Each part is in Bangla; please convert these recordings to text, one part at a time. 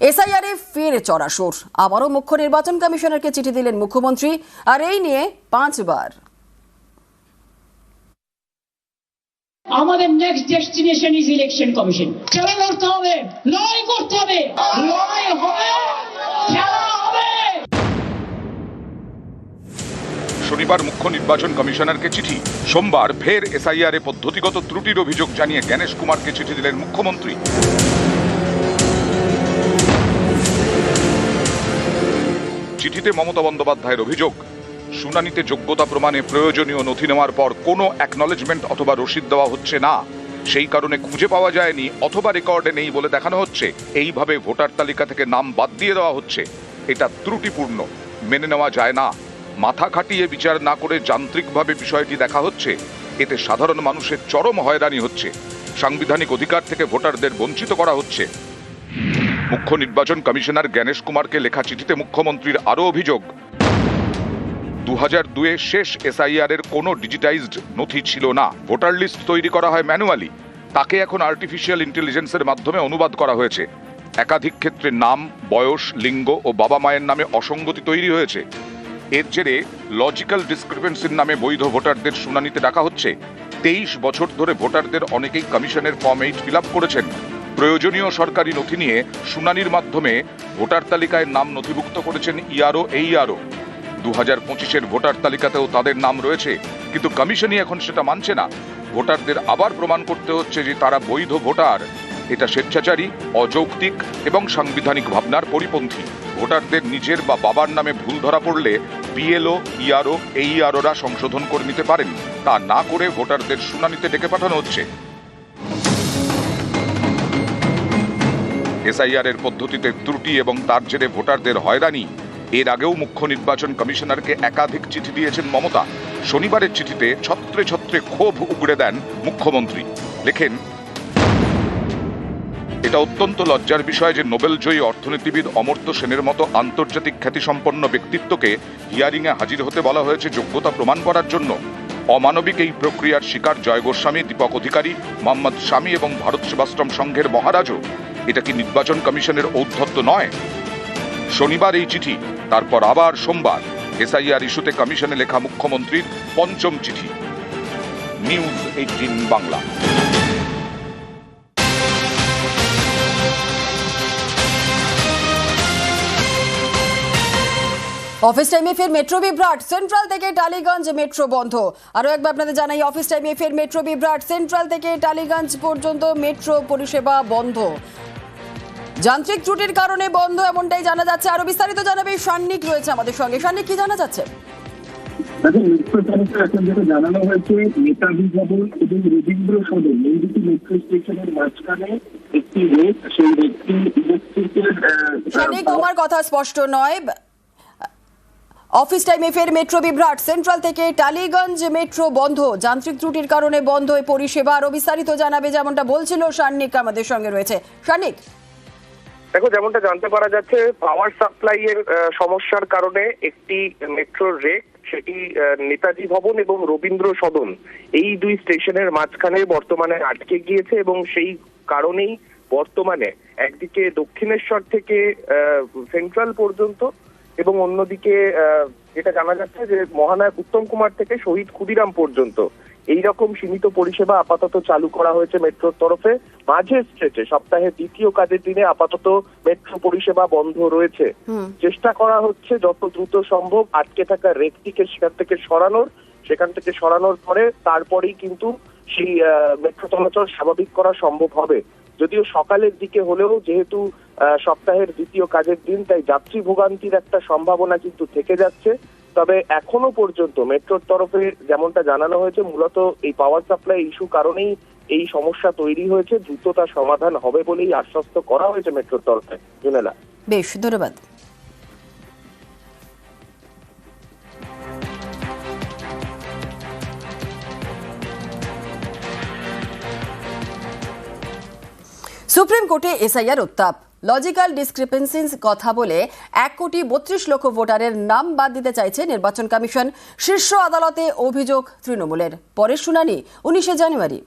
এসআইআর এ ফের চড়াসুর। আবারও মুখ্য নির্বাচন কমিশনারকে চিঠি দিলেন মুখ্যমন্ত্রী, আর এই নিয়ে 5 বার। আমাদের next destination is election commission. খেলা করতে হবে, লড়াই করতে হবে, লড়াই হবে, খেলা হবে। শনিবার মুখ্য নির্বাচন কমিশনারকে চিঠি, সোমবার ফের এসআইআর এ পদ্ধতিগত ত্রুটির অভিযোগ জানিয়ে গণেশ কুমারকে চিঠি দিলেন মুখ্যমন্ত্রী। চিঠিতে মমতা বন্দ্যোপাধ্যায়ের অভিযোগ, শুনানিতে যোগ্যতা প্রমাণে প্রয়োজনীয় নথি নেওয়ার পর কোনো অ্যাকনলেজমেন্ট অথবা রসিদ দেওয়া হচ্ছে না। সেই কারণে খুঁজে পাওয়া যায়নি অথবা রেকর্ডে নেই বলে দেখানো হচ্ছে। এইভাবে ভোটার তালিকা থেকে নাম বাদ দিয়ে দেওয়া হচ্ছে। এটা ত্রুটিপূর্ণ, মেনে নেওয়া যায় না। মাথা খাটিয়ে বিচার না করে যান্ত্রিকভাবে বিষয়টি দেখা হচ্ছে। এতে সাধারণ মানুষের চরম হয়রানি হচ্ছে। সাংবিধানিক অধিকার থেকে ভোটারদের বঞ্চিত করা হচ্ছে। মুখ্য নির্বাচন কমিশনার গণেশ কুমারকে লেখা চিঠিতে মুখ্যমন্ত্রীর আরও অভিযোগ, 2002-এ শেষ এসআইআর এর কোনো ডিজিটাইজড নথি ছিল না। ভোটার লিস্ট তৈরি করা হয় ম্যানুয়ালি, তাকে এখন আর্টিফিশিয়াল ইন্টেলিজেন্সের মাধ্যমে অনুবাদ করা হয়েছে। একাধিক ক্ষেত্রে নাম, বয়স, লিঙ্গ ও বাবা মায়ের নামে অসঙ্গতি তৈরি হয়েছে। এর জেরে লজিক্যাল ডিসক্রিপেন্সির নামে বৈধ ভোটারদের শুনানিতে ডাকা হচ্ছে। 23 বছর ধরে ভোটারদের অনেকেই কমিশনের ফর্ম 8 ফিল আপ করেছেন। প্রয়োজনীয় সরকারি নথি নিয়ে শুনানির মাধ্যমে ভোটার তালিকায় নাম নথিভুক্ত করেছেন ইআরও, এইআরও। 2025-এর ভোটার তালিকাতেও তাদের নাম রয়েছে, কিন্তু কমিশনই এখন সেটা মানছে না। ভোটারদের আবার প্রমাণ করতে হচ্ছে যে তারা বৈধ ভোটার। এটা স্বেচ্ছাচারী, অযৌক্তিক এবং সাংবিধানিক ভাবনার পরিপন্থী। ভোটারদের নিজের বা বাবার নামে ভুল ধরা পড়লে বিএলও, ইআরও, এইআরওরা সংশোধন করে নিতে পারেন। তা না করে ভোটারদের শুনানিতে ডেকে পাঠানো হচ্ছে। এসআইআর এর পদ্ধতিতে ত্রুটি এবং তার জেরে ভোটারদের হয়রানি। এর আগেও মুখ্য নির্বাচন কমিশনারকে একাধিক চিঠি দিয়েছেন মমতা। শনিবারের চিঠিতে ছত্রে ছত্রে ক্ষোভ উগড়ে দেন মুখ্যমন্ত্রী। লেখেন, এটা অত্যন্ত লজ্জার বিষয় যে নোবেলজয়ী অর্থনীতিবিদ অমর্ত্য সেনের মতো আন্তর্জাতিক খ্যাতিসম্পন্ন ব্যক্তিত্বকে হিয়ারিংয়ে হাজির হতে বলা হয়েছে যোগ্যতা প্রমাণ করার জন্য। অমানবিক এই প্রক্রিয়ার শিকার জয় গোস্বামী, দীপক অধিকারী, মোহাম্মদ শামী এবং ভারত সেবাশ্রম সংঘের মহারাজও। এটা কি নির্বাচন কমিশনের ঔদ্ধত্য নয়? শনিবার এই চিঠি, তারপর আবার সোমবার এসআইআর ইস্যুতে কমিশনে লেখা মুখ্যমন্ত্রীর 5ম চিঠি। নিউজ 18 বাংলা। অফিস টাইমে ফের মেট্রো বিভ্রাট, সেন্ট্রাল থেকে টালিগঞ্জ মেট্রো বন্ধ। আরও একবার আপনাদের জানাই, অফিস টাইমে ফের মেট্রো বিভ্রাট, সেন্ট্রাল থেকে টালিগঞ্জ পর্যন্ত মেট্রো পরিষেবা বন্ধ। যান্ত্রিক ত্রুটির কারণে বন্ধ, এমনটাই জানা যাচ্ছে। আরো বিস্তারিত জানাবে সান্নিক রয়েছে আমাদের সঙ্গে। সান্নিক, কি জানা যাচ্ছে? মেট্রো তরফে এখন যেটা জানানো হয়েছে, নেতাজি ভবন এবং রবীন্দ্র সদন এই দুটি মেট্রো স্টেশনের মাঝখানে একটি রেক, সেই রেকটি ইলেকট্রিকের। সান্নিক, তোমার কথা স্পষ্ট নয়। অফিস টাইমে ফের মেট্রো বিভ্রাট, সেন্ট্রাল থেকে টালিগঞ্জ মেট্রো বন্ধ, যান্ত্রিক ত্রুটির কারণে বন্ধ এই পরিষেবা। আরো বিস্তারিত জানাবে, যেমনটা বলছিল সান্নিক আমাদের সঙ্গে রয়েছে। সান্নিক, দেখো, যেমনটা জানতে পারা যাচ্ছে, পাওয়ার সাপ্লাই এর সমস্যার কারণে একটি মেট্রো রেক, সেটি নেতাজি ভবন এবং রবীন্দ্র সদন এই দুই স্টেশনের মাঝখানে বর্তমানে আটকে গিয়েছে। এবং সেই কারণেই বর্তমানে একদিকে দক্ষিণেশ্বর থেকে সেন্ট্রাল পর্যন্ত এবং অন্যদিকে যেটা জানা যাচ্ছে যে মহানায়ক উত্তম কুমার থেকে শহীদ ক্ষুদিরাম পর্যন্ত এই রকম সীমিত পরিষেবা আপাতত চালু করা হয়েছে মেট্রোর তরফে। মাঝের স্ট্রেচে সপ্তাহের দ্বিতীয় কাজের দিনে আপাতত মেট্রো পরিষেবা বন্ধ রয়েছে। চেষ্টা করা হচ্ছে যত দ্রুত সম্ভব আটকে থাকা রেকটিকে সেখান থেকে সরানোর পরে তারপরেই কিন্তু সেই মেট্রো চলাচল স্বাভাবিক করা সম্ভব হবে। যদিও সকালের দিকে হলেও যেহেতু সপ্তাহের দ্বিতীয় কাজের দিন, তাই যাত্রী ভোগান্তির একটা সম্ভাবনা কিন্তু থেকে যাচ্ছে। তবে এখনো পর্যন্ত মেট্রোর তরফে যেমনটা জানানো হয়েছে, মূলত এই পাওয়ার সাপ্লাই ইস্যু কারণেই এই সমস্যা তৈরি হয়েছে। দ্রুত তার সমাধান হবে বলেই আশ্বস্ত করা হয়েছে মেট্রোর তরফে। জুনেলা, বেশ, ধন্যবাদ। সুপ্রিম কোর্টে এসআইআর উত্তাপ, লজিক্যাল ডিসক্রিপেন্সিস কথা বলে 1,32,00,000 ভোটারের নাম বাদ দিতে চাইছে নির্বাচন কমিশন। শীর্ষ আদালতে অভিযোগ তৃণমূলের। পরের শুনানি 19শে জানুয়ারি।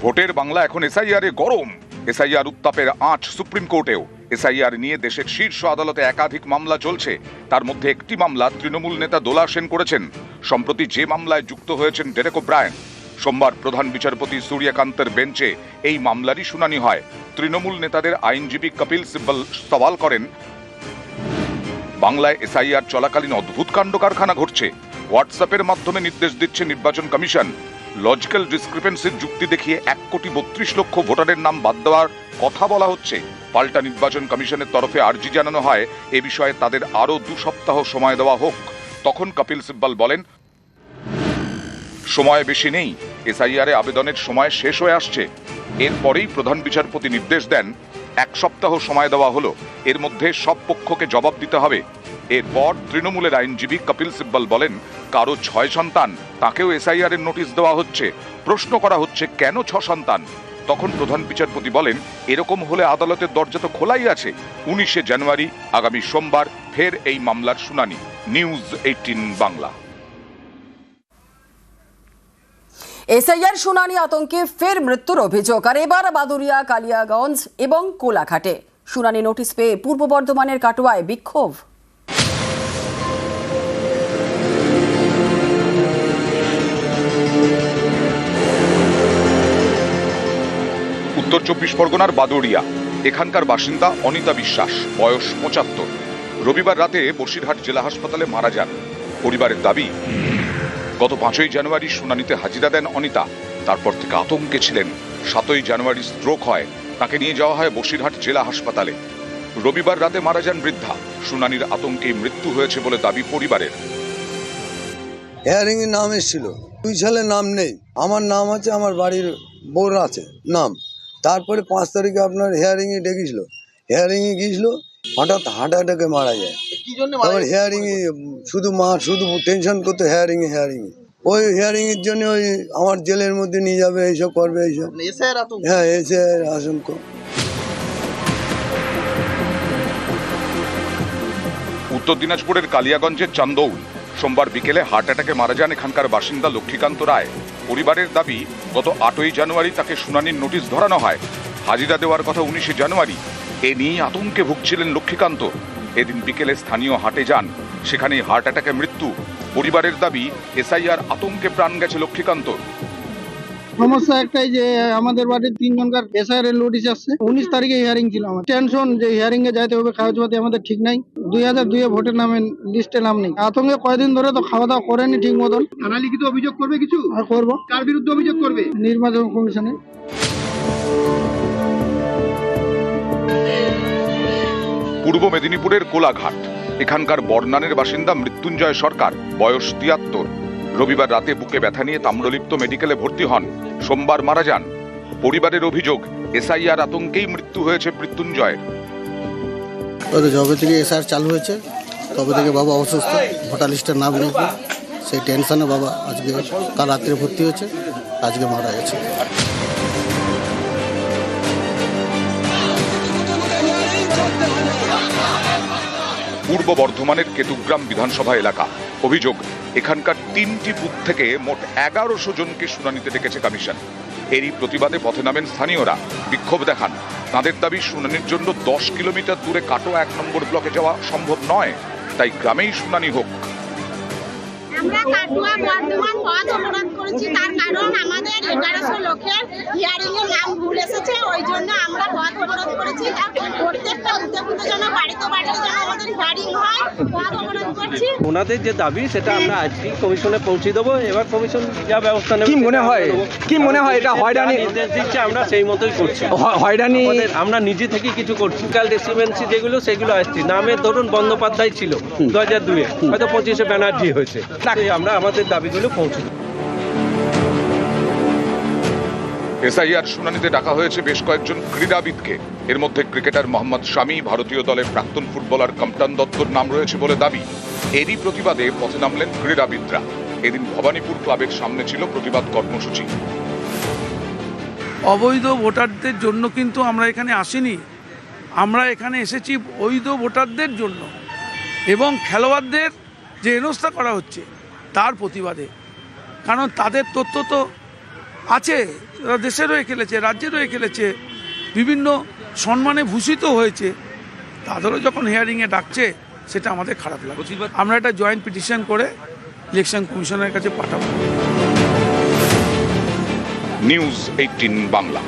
ভোটের বাংলা এখন এসআইআর এ গরম। এসআইআর উত্তাপের আঁচ সুপ্রিম কোর্টেও। এসআইআর নিয়ে দেশের শীর্ষ আদালতে একাধিক মামলা চলছে। তার মধ্যে একটি মামলা তৃণমূল নেতা দোলা সেন করেছেন। সম্প্রতি যে মামলায় যুক্ত হয়েছেন ডেরেক ওব্রায়েন। সোমবার প্রধান বিচারপতি সূর্যকান্তের বেঞ্চে এই মামলারই শুনানি হয়। তৃণমূল নেতাদের আইনজীবী কপিল সিব্বল সওয়াল করেন, বাংলায় এসআইআর চলাকালীন অদ্ভুত কাণ্ড কারখানা ঘটছে। হোয়াটসঅ্যাপের মাধ্যমে নির্দেশ দিচ্ছে নির্বাচন কমিশন। লজিক্যাল ডিসক্রিপেন্সির যুক্তি দেখিয়ে 1,32,00,000 ভোটারের নাম বাদ দেওয়ার কথা বলা হচ্ছে। পাল্টা নির্বাচন কমিশনের তরফে আর্জি জানানো হয় এ বিষয়ে তাদের আরও 2 সপ্তাহ সময় দেওয়া হোক। তখন কপিল সিব্বল বলেন, সময় বেশি নেই, এসআইআর আবেদনের সময় শেষ হয়ে আসছে। এরপরেই প্রধান বিচারপতি নির্দেশ দেন 1 সপ্তাহ সময় দেওয়া হলো, এর মধ্যে সব পক্ষকে জবাব দিতে হবে। এরপর তৃণমূলের আইনজীবী কপিল সিব্বল বলেন, কারো 6 সন্তান, তাকেও এসআইআর এর নোটিশ দেওয়া হচ্ছে। প্রশ্ন করা হচ্ছে কেন 6 সন্তান? তখন প্রধান বিচারপতি বলেন, এরকম হলে আদালতের দরজা তো খোলাই আছে। 19শে জানুয়ারি আগামী সোমবার ফের এই মামলার শুনানি। নিউজ 18 বাংলা। এসআইআর শুনানি আতঙ্কে ফের মৃত্যুর অভিযোগ, আর এবার বাদুরিয়া, কালিয়াগঞ্জ এবং কোলাঘাটে। শুনানি নোটিশ পেয়ে পূর্ব বর্ধমানের কাটোয়ায় বিক্ষোভ। উত্তর 24 পরগনার বাদুরিয়া। এখানকার বাসিন্দা অনিতা বিশ্বাস, বয়স 75। রবিবার রাতে বসিরহাট জেলা হাসপাতালে মারা যান। পরিবারের দাবি, গত 5ই জানুয়ারি শুনানিতে হাজিরা দেন অনিতা। তারপর থেকে আতঙ্কে ছিলেন। 7ই জানুয়ারি স্ট্রোক হয়, তাকে নিয়ে যাওয়া হয় বসিরহাট জেলা হাসপাতালে। রবিবার রাতে মারা যান বৃদ্ধা। শুনানির আতঙ্কে মৃত্যু হয়েছে বলে দাবি পরিবারের। হেয়ারিং এর নাম এসেছিল, 2 ছেলের নাম নেই। আমার নাম আছে, আমার বাড়ির বউর আছে নাম। তারপরে 5 তারিখে আপনার হেয়ারিং এ ডেকেছিল। হেয়ারিং এ গিয়েছিল, হঠাৎ হার্ট অ্যাটাকে মারা যায়। তারপর হেয়ারিং এ শুধু টেনশন করতো হেয়ারিং এ। ওই হেয়ারিং এর জন্য ওই আমার জেলের মধ্যে নিয়ে যাবে, এইসব করবে, এইসব। হ্যাঁ, এসে আশঙ্কা। উত্তর দিনাজপুরের কালিয়াগঞ্জের চান্দৌল। সোমবার বিকেলে হার্ট অ্যাটাকে মারা যান এখানকার বাসিন্দা লক্ষ্মীকান্ত রায়। পরিবারের দাবি, গত 8ই জানুয়ারি তাকে শুনানির নোটিশ ধরানো হয়। হাজিরা দেওয়ার কথা 19শে জানুয়ারি। এ নিয়ে আতঙ্কে ভুগছিলেন লক্ষ্মীকান্ত। এদিন বিকেলে স্থানীয় হাটে যান, সেখানেই হার্ট অ্যাটাকে মৃত্যু। পরিবারের দাবি, এসআইআর আতঙ্কে প্রাণ গেছে লক্ষ্মীকান্ত। সমস্যা একটাই যে আমাদের বাড়ির 3 জনকার এসআইআর এর নোটিশ আসছে। 19 তারিখে হিয়ারিং ছিল। আমার টেনশন যে হিয়ারিং এ যাইতে হবে, কাগজপাতি আমাদের ঠিক নাই। 2002 এ ভোটের নামে লিস্টে নাম নেই। আতঙ্কে কয়েকদিন ধরে তো খাওয়া দাওয়া করেনি ঠিক মতন। থানা লিখিত অভিযোগ করবে কিছু? আর করবো। কার বিরুদ্ধে অভিযোগ করবে? নির্বাচন কমিশনে। পূর্ব মেদিনীপুরের কোলাঘাট। এখানকার বর্নানের বাসিন্দা মৃত্যুঞ্জয় সরকার, বয়স 73। রবিবার রাতে বুকে ব্যথা নিয়ে তাম্রলিপ্ত মেডিকেলে ভর্তি হন। সোমবার মারা যান। পরিবারের অভিযোগ, এসআইআর আতঙ্কেই মৃত্যু হয়েছে মৃত্যুঞ্জয়ের। যবে থেকে এসআইআর চালু হয়েছে তবে থেকে বাবা অসুস্থ, ভোটার লিস্টের নাম নেই। সেই টেনশনে বাবা আজকে কাল রাত্রে ভর্তি হয়েছে, আজকে মারা গেছে। পূর্ব বর্ধমানের কেতুগ্রাম বিধানসভা এলাকা। অভিযোগ, এখানকার 3টি বুথ থেকে মোট 1100 জনকে শুনানিতে ডেকেছে কমিশন। এরই প্রতিবাদে পথে নামেন স্থানীয়রা, বিক্ষোভ দেখান। তাদের দাবি, শুনানির জন্য 10 কিলোমিটার দূরে কাটোয়া 1 নম্বর ব্লকে যাওয়া সম্ভব নয়, তাই গ্রামেই শুনানি হোক। আমরা কাটোয়া বর্ধমান পথ অবরোধ করেছি, তার কারণ আমাদের 1100 লোকের হিয়ারিং এর নাম ভুল এসেছে। ওই জন্য আমরা পথ অবরোধ করেছি। প্রত্যেকটা বুথে যেন বাড়িতে যেন আমাদের হিয়ারিং হয়, পথ অবরোধ করছি। ওনাদের যে দাবি সেটা আমরা আজকে কমিশনে পৌঁছে দেবো। এবার কমিশন যা ব্যবস্থা নেবে। কি মনে হয় এটা হয়রানি নির্দেশ দিচ্ছে, আমরা সেই মতোই করছি। হয়রানি আমরা নিজে থেকে কিছু করছি। কাল ডিসক্রিপেন্সি যেগুলো সেগুলো আসছি। নামের ধরুন বন্দ্যোপাধ্যায় ছিল 2002-এ, হয়তো 25-এ ব্যানার্জি হয়েছে। আমরা আমাদের দাবিগুলো পৌঁছে দেব। এসআইআর শুনানিতে ডাকা হয়েছে বেশ কয়েকজন ক্রীড়াবিদকে। এর মধ্যে ক্রিকেটার মোহাম্মদ শামি, ভারতীয় দলের প্রাক্তন ফুটবলার কম্পটন দত্তর নাম রয়েছে বলে দাবি। এরই প্রতিবাদে পথে নামলেন ক্রীড়াবিদরা। এদিন ভবানীপুর ক্লাবের সামনে ছিল প্রতিবাদ কর্মসূচি। অবৈধ ভোটারদের জন্য কিন্তু আমরা এখানে আসিনি। আমরা এখানে এসেছি বৈধ ভোটারদের জন্য এবং খেলোয়াড়দের যে হেনস্থা করা হচ্ছে তার প্রতিবাদে। কারণ তাদের তথ্য তো আছে, যারা দেশের হয়ে খেলেছে, রাজ্যের হয়ে খেলেছে, বিভিন্ন সম্মানে ভূষিত হয়েছে, তাদেরও যখন হিয়ারিংয়ে ডাকছে সেটা আমাদের খারাপ লাগে। আমরা একটা জয়েন্ট পিটিশন করে ইলেকশন কমিশনের কাছে পাঠাবো। নিউজ 18 বাংলা।